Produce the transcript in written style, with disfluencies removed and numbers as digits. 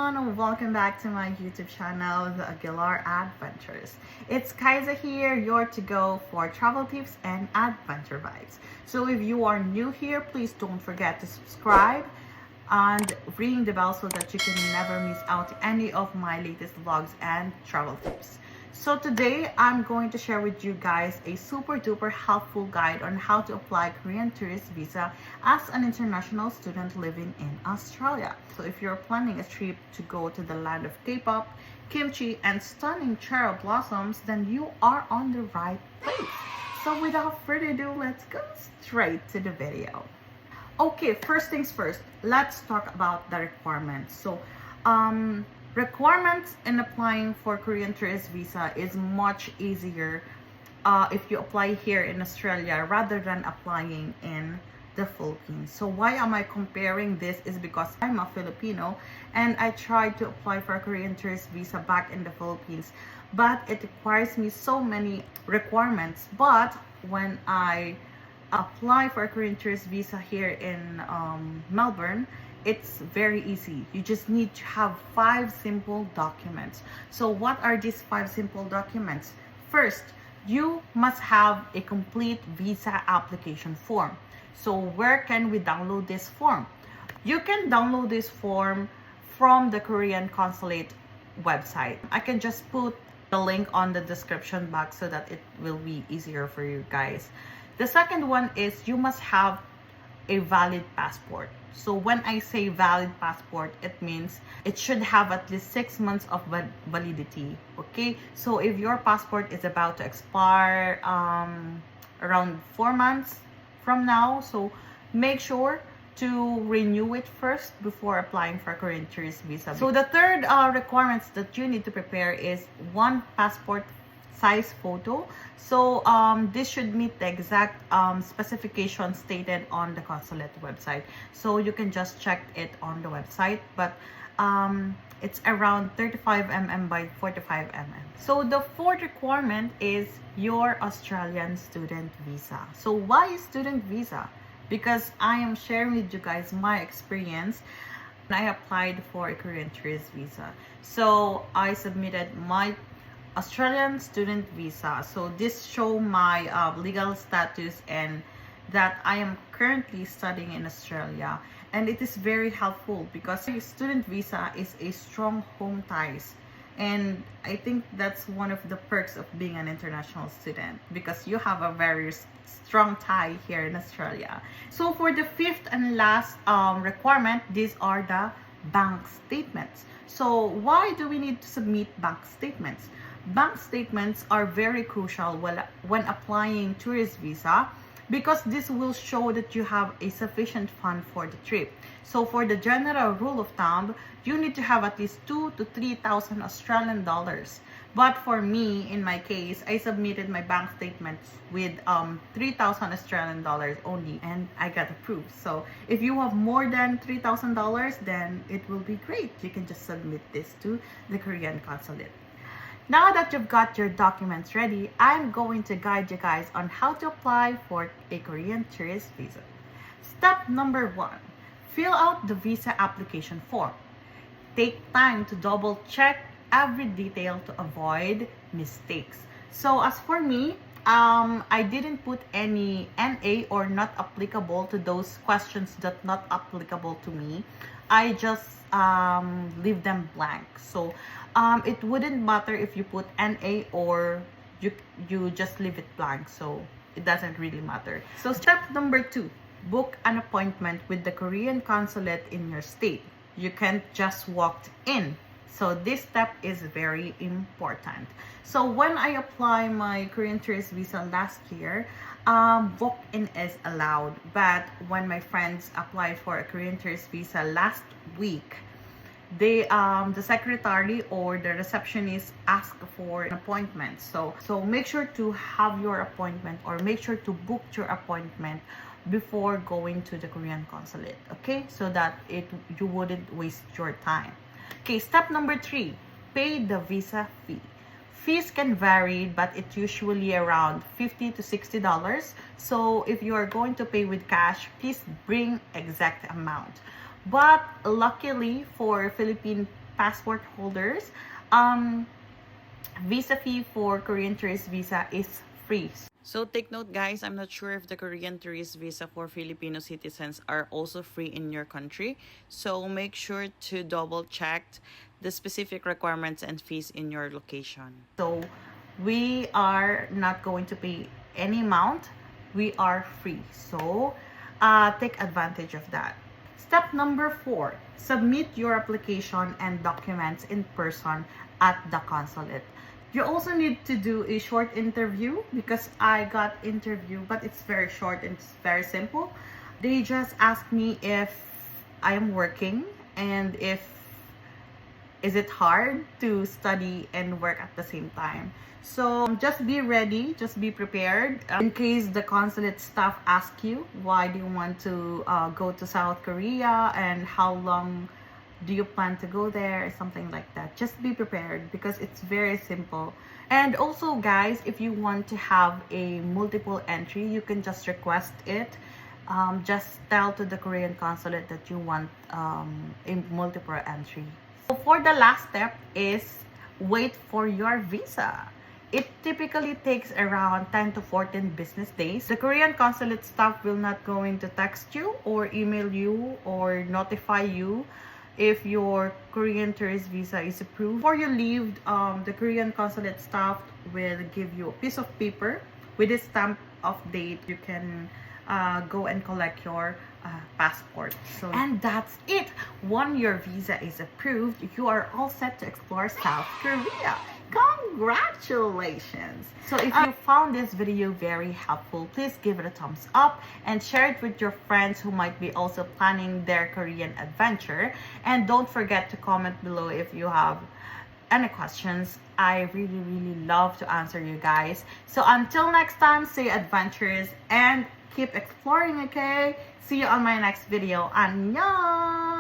everyone, welcome back to my YouTube channel, The Aguilar Adventures. It's Kaiza here, your to-go for travel tips and adventure vibes. So if you are new here, please don't forget to subscribe and ring the bell so that you can never miss out any of my latest vlogs and travel tips. So today I'm going to share with you guys a super duper helpful guide on how to apply Korean tourist visa as an international student living in Australia. So if you're planning a trip to go to the land of K-pop, kimchi, and stunning cherry blossoms, then you are on the right place. So without further ado, let's go straight to the video. Okay, first things first, let's talk about the requirements. So requirements in applying for Korean tourist visa is much easier if you apply here in Australia rather than applying in the Philippines. So why am I comparing this is because I'm a Filipino and I tried to apply for a Korean tourist visa back in the Philippines, but it requires me so many requirements. But when I apply for a Korean tourist visa here in Melbourne, it's very easy. You just need to have 5 simple documents. So what are these 5 simple documents? First, you must have a complete visa application form. So where can we download this form? You can download this form from the Korean consulate website. I can just put the link on the description box so that it will be easier for you guys. The second one is you must have a valid passport. So when I say valid passport, it means it should have at least 6 months of validity. Okay, so if your passport is about to expire around 4 months from now, so make sure to renew it first before applying for a Korean tourist visa. So the third requirements that you need to prepare is 1 passport size photo. So this should meet the exact specifications stated on the consulate website. So you can just check it on the website, but it's around 35 mm by 45 mm. So the fourth requirement is your Australian student visa. So why student visa? Because I am sharing with you guys my experience when I applied for a Korean tourist visa. So I submitted my Australian student visa. So this show my legal status and that I am currently studying in Australia, and it is very helpful because a student visa is a strong home ties, and I think that's one of the perks of being an international student because you have a very strong tie here in Australia. So for the fifth and last requirement, these are the bank statements. So why do we need to submit bank statements? Bank statements are very crucial when applying tourist visa because this will show that you have a sufficient fund for the trip. So for the general rule of thumb, you need to have at least 2,000 to 3,000 Australian dollars. But for me, in my case, I submitted my bank statements with 3,000 Australian dollars only, and I got approved. So if you have more than $3,000, then it will be great. You can just submit this to the Korean consulate. Now that you've got your documents ready, I'm going to guide you guys on how to apply for a Korean tourist visa. Step number 1, fill out the visa application form. Take time to double check every detail to avoid mistakes. So as for me, I didn't put any NA or not applicable to those questions that not applicable to me. I just leave them blank. So it wouldn't matter if you put NA or you just leave it blank. So it doesn't really matter. So step number 2, book an appointment with the Korean consulate in your state. You can't just walk in. So this step is very important. So when I apply my Korean tourist visa last year, walk-in is allowed. But when my friends applied for a Korean tourist visa last week, they the secretary or the receptionist asked for an appointment. So make sure to have your appointment or make sure to book your appointment before going to the Korean consulate, okay? So that you wouldn't waste your time. Okay, step number 3, pay the visa fee. Fees can vary, but it's usually around $50 to $60. So if you are going to pay with cash, please bring exact amount. But luckily for Philippine passport holders, visa fee for Korean tourist visa is free. So take note guys, I'm not sure if the Korean tourist visa for Filipino citizens are also free in your country. So make sure to double check the specific requirements and fees in your location. So we are not going to pay any amount. We are free. So take advantage of that. Step number 4, submit your application and documents in person at the consulate. You also need to do a short interview because I got interview, but it's very short and it's very simple. They just ask me if I am working and if is it hard to study and work at the same time. So just be ready, just be prepared in case the consulate staff ask you why do you want to go to South Korea and how long do you plan to go there, or something like that. Just be prepared because it's very simple. And also guys, if you want to have a multiple entry, you can just request it. Just tell to the Korean consulate that you want a multiple entry. So for the last step is wait for your visa. It typically takes around 10 to 14 business days. The Korean consulate staff will not going to text you or email you or notify you if your Korean tourist visa is approved. Before you leave, the Korean consulate staff will give you a piece of paper with a stamp of date. You can go and collect your passport. And that's it. Once your visa is approved, you are all set to explore South Korea. Congratulations! So if you found this video very helpful, please give it a thumbs up and share it with your friends who might be also planning their Korean adventure. And don't forget to comment below if you have any questions. I really love to answer you guys. So until next time, stay adventurous and keep exploring, okay? See you on my next video. Annyeong!